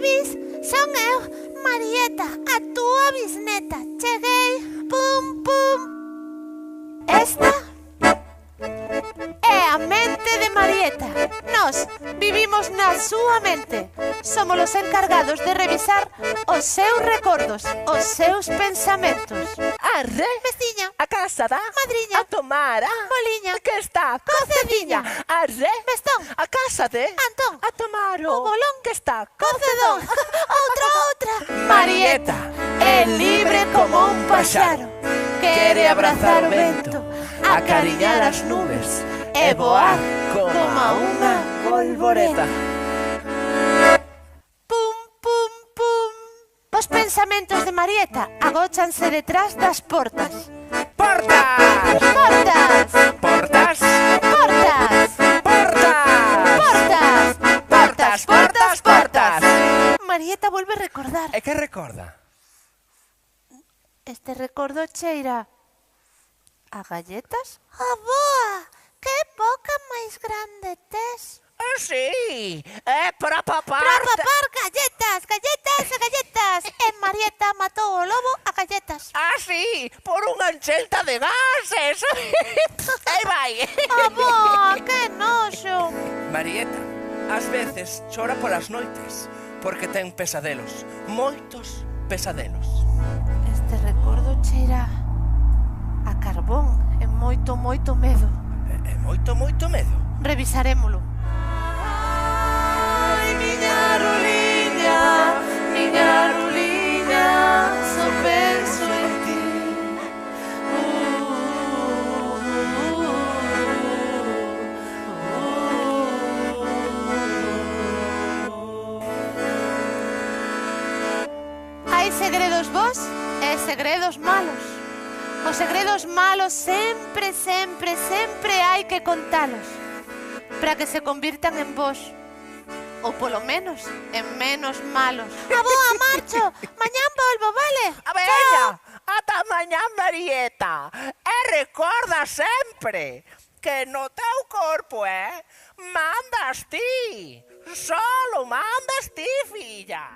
sabes? Son eu, Marieta, a túa bisneta. Cheguei, pum, pum. Esta é a mente de Marieta. Nós vivimos na súa mente. Somos os encargados de revisar os seus recordos, os seus pensamentos. Arre, Veciña, a casa da madriña, a tomara boliña, que está cocediña. Arre, vestón, a casa de Antón, a tomaro o bolón que está cocedón. Outra. Marieta é libre como un paxaro. Quere abrazar o vento, acariñar as nubes e voar como unha polvoreta. pum, pum, pum. Os pensamentos de Marieta agóchanse detrás das portas. Portas, Portas, portas, portas, portas, portas, portas, portas. Marieta volve a recordar. E que recorda? Este recordo cheira a galletas? Aboa, que boca máis grande tes. Sí, é para papar. Para papar galletas, galletas e galletas. E Marieta matou o lobo a galletas. Sí, por unha enchelta de gases. Aí vai. Aboa, que noxo. Marieta, ás veces chora polas noites porque ten pesadelos, moitos pesadelos. Este recordo cheira a carbón e moito, moito medo. E moito, moito medo. Revisarémolo. Ai, miña ruliña, só penso en ti. Hai segredos bos e segredos malos. Os segredos malos sempre, sempre, sempre hai que contalos para que se convirtan en bos. Ou polo menos en menos malos. Aboa, marcho! Mañán volvo, vale? A veña, ata mañá, Marieta. E recorda sempre que no teu corpo, mandas ti. Solo mandas ti, filla.